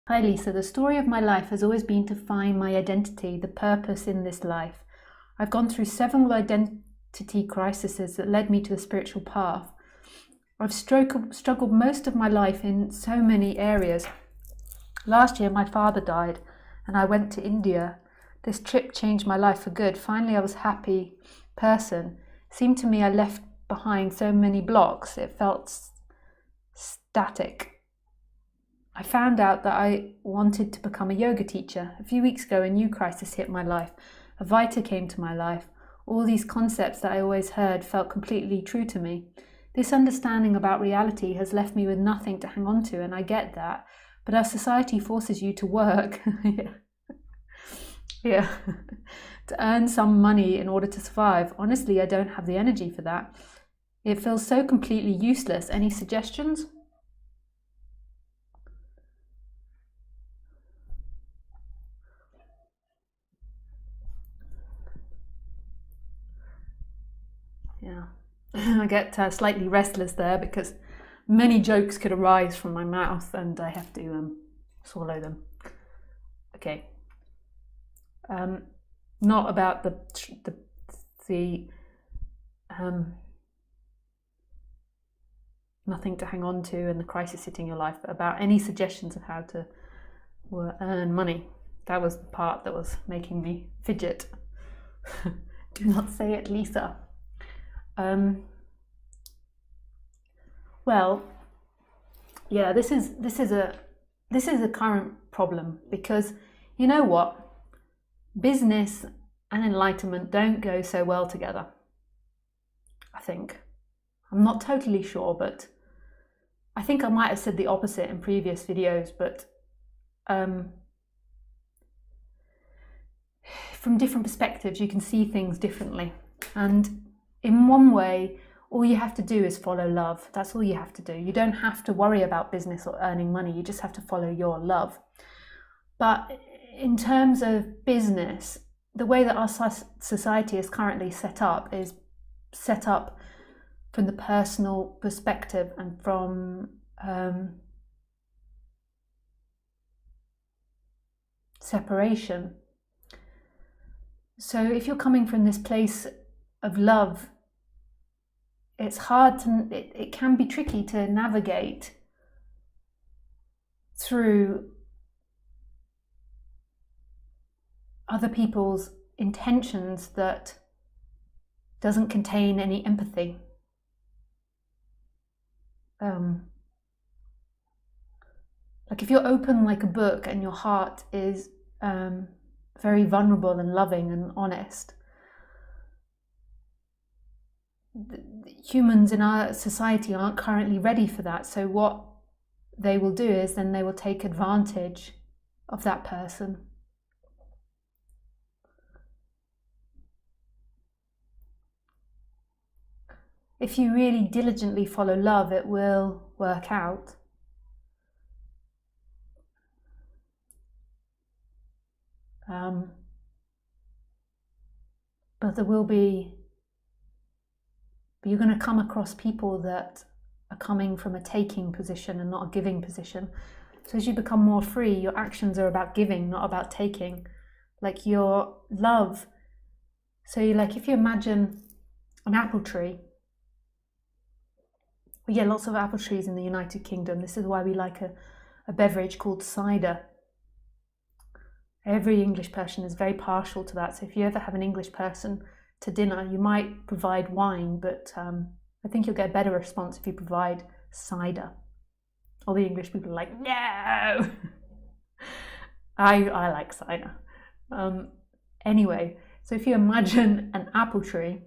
Hi Lisa, the story of my life has always been to find my identity, the purpose in this life. I've gone through several identity crises that led me to the spiritual path. I've struggled most of my life in so many areas. Last year my father died and I went to India. This trip changed my life for good. Finally I was a happy person. It seemed to me I left behind so many blocks. It felt static. I found out that I wanted to become a yoga teacher. A few weeks ago, a new crisis hit my life. A Vita came to my life. All these concepts that I always heard felt completely true to me. This understanding about reality has left me with nothing to hang on to, and I get that. But our society forces you to work yeah. to earn some money in order to survive. Honestly, I don't have the energy for that. It feels so completely useless. Any suggestions? Yeah, I get slightly restless there because many jokes could arise from my mouth and I have to swallow them. Okay. Not about the nothing to hang on to and the crisis hitting your life, but about any suggestions of how to earn money. That was the part that was making me fidget. Do not say it, Lisa. Well, yeah, this is a current problem because you know what? Business and enlightenment don't go so well together. I think. I'm not totally sure, but I think I might have said the opposite in previous videos, but from different perspectives you can see things differently. And in one way, all you have to do is follow love. That's all you have to do. You don't have to worry about business or earning money. You just have to follow your love. But in terms of business, the way that our society is currently set up is set up from the personal perspective and from separation. So if you're coming from this place of love, it's hard to, it can be tricky to navigate through other people's intentions that doesn't contain any empathy. Like if you're open like a book and your heart is very vulnerable and loving and honest, humans in our society aren't currently ready for that. So what they will do is then they will take advantage of that person. If you really diligently follow love, it will work out. But there will be, you're going to come across people that are coming from a taking position and not a giving position. So as you become more free, your actions are about giving, not about taking. Like your love. So if you imagine an apple tree, we get lots of apple trees in the United Kingdom. This is why we like a beverage called cider. Every English person is very partial to that. So if you ever have an English person to dinner, you might provide wine, but I think you'll get a better response if you provide cider. All the English people are like, no! I like cider. Anyway, so if you imagine an apple tree,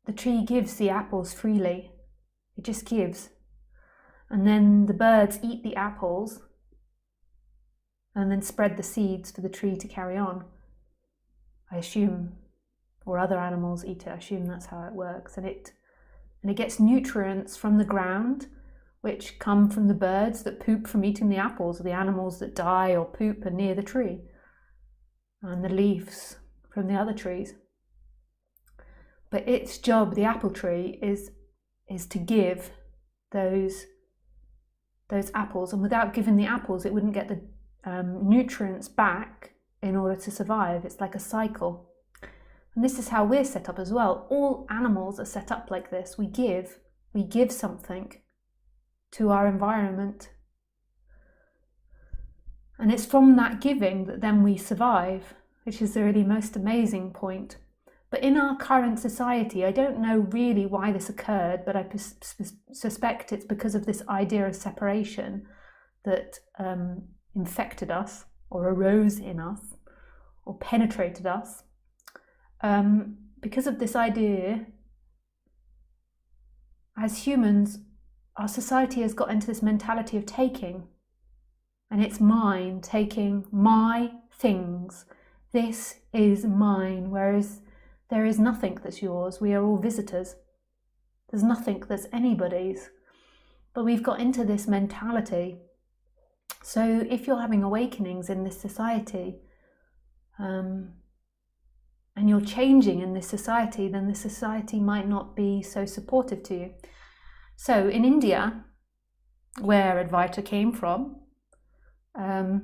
the tree gives the apples freely. It just gives. And then the birds eat the apples and then spread the seeds for the tree to carry on. I assume, or other animals eat it. I assume that's how it works. And it gets nutrients from the ground, which come from the birds that poop from eating the apples, or the animals that die or poop are near the tree, and the leaves from the other trees. But its job, the apple tree, is to give those apples, and without giving the apples, it wouldn't get the nutrients back in order to survive. It's like a cycle. And this is how we're set up as well. All animals are set up like this. We give something to our environment. And it's from that giving that then we survive, which is the really most amazing point. But in our current society, I don't know really why this occurred, but I suspect it's because of this idea of separation that infected us, or arose in us, or penetrated us. Because of this idea, as humans, our society has got into this mentality of taking. And it's mine, taking my things. This is mine, whereas there is nothing that's yours. We are all visitors. There's nothing that's anybody's. But we've got into this mentality. So if you're having awakenings in this society, and you're changing in this society, then this society might not be so supportive to you. So in India, where Advaita came from, I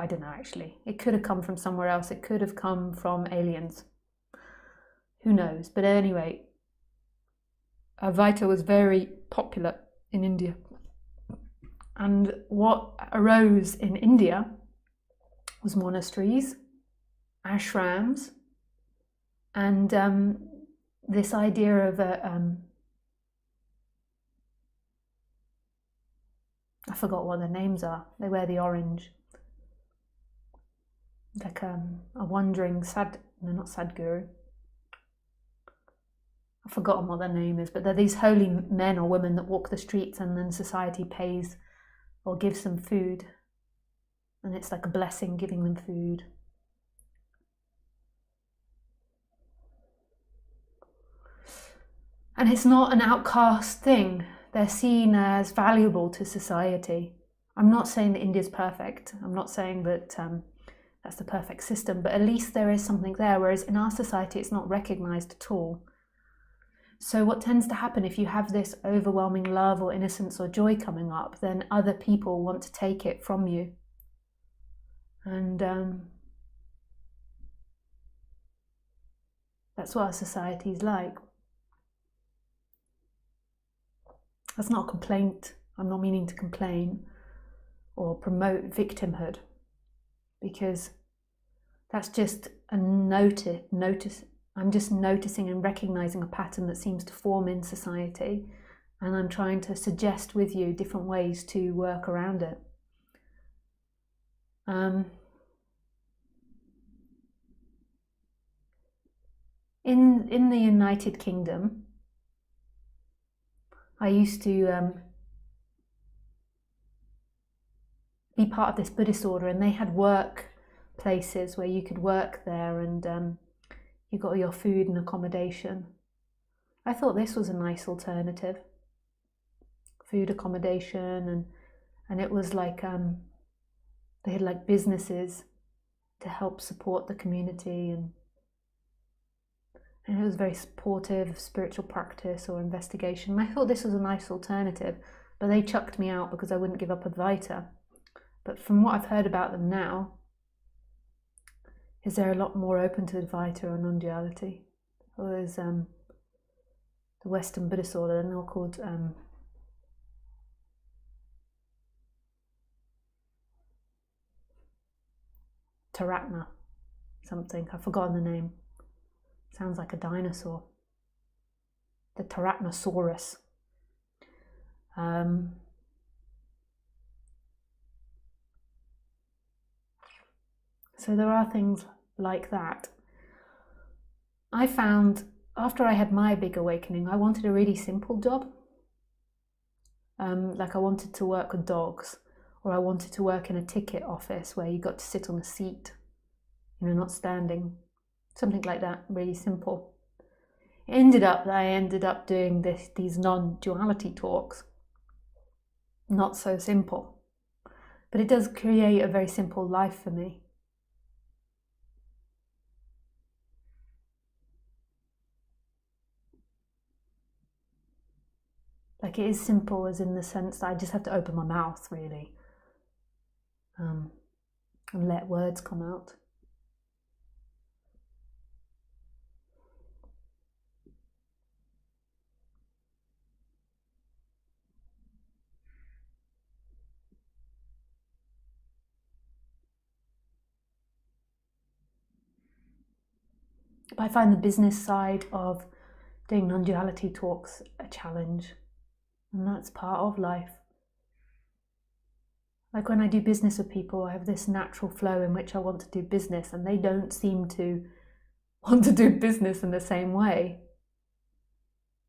don't know actually. It could have come from somewhere else. It could have come from aliens. Who knows? But anyway, Advaita was very popular in India. And what arose in India was monasteries, ashrams, and this idea of I forgot what their names are. They wear the orange. Like a wandering not Sadhguru. I've forgotten what their name is, but they're these holy men or women that walk the streets, and then society pays or gives them food. And it's like a blessing giving them food. And it's not an outcast thing. They're seen as valuable to society. I'm not saying that India's perfect. I'm not saying that that's the perfect system, but at least there is something there, whereas in our society it's not recognised at all. So what tends to happen if you have this overwhelming love or innocence or joy coming up, then other people want to take it from you. And that's what our society is like. That's not a complaint. I'm not meaning to complain or promote victimhood, because that's just a notice. I'm just noticing and recognizing a pattern that seems to form in society, and I'm trying to suggest with you different ways to work around it. In the United Kingdom, I used to be part of this Buddhist order, and they had work places where you could work there, and you got your food and accommodation. I thought this was a nice alternative. Food, accommodation, and it was like they had like businesses to help support the community, and it was very supportive of spiritual practice or investigation. And I thought this was a nice alternative, but they chucked me out because I wouldn't give up Advaita. But from what I've heard about them now, is they're a lot more open to Advaita or non-duality. Or there's the Western Buddhist order, and they're called Taratna something. I've forgotten the name. Sounds like a dinosaur. The Tyrannosaurus. So there are things like that. I found after I had my big awakening, I wanted a really simple job. Like I wanted to work with dogs, or I wanted to work in a ticket office where you got to sit on a seat, not standing. Something like that, really simple. I ended up doing these non-duality talks. Not so simple. But it does create a very simple life for me. Like, it is simple as in the sense that I just have to open my mouth, really, and let words come out. But I find the business side of doing non-duality talks a challenge, and that's part of life. Like, when I do business with people, I have this natural flow in which I want to do business, and they don't seem to want to do business in the same way.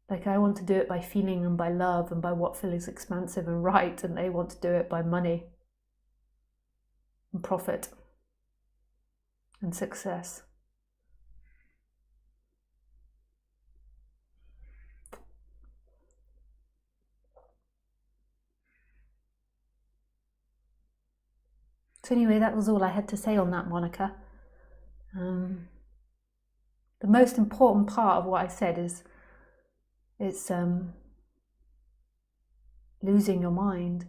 Like, I want to do it by feeling and by love and by what feels expansive and right, and they want to do it by money and profit and success. So anyway, that was all I had to say on that, Monica. The most important part of what I said is it's losing your mind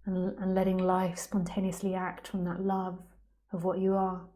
and letting life spontaneously act from that love of what you are.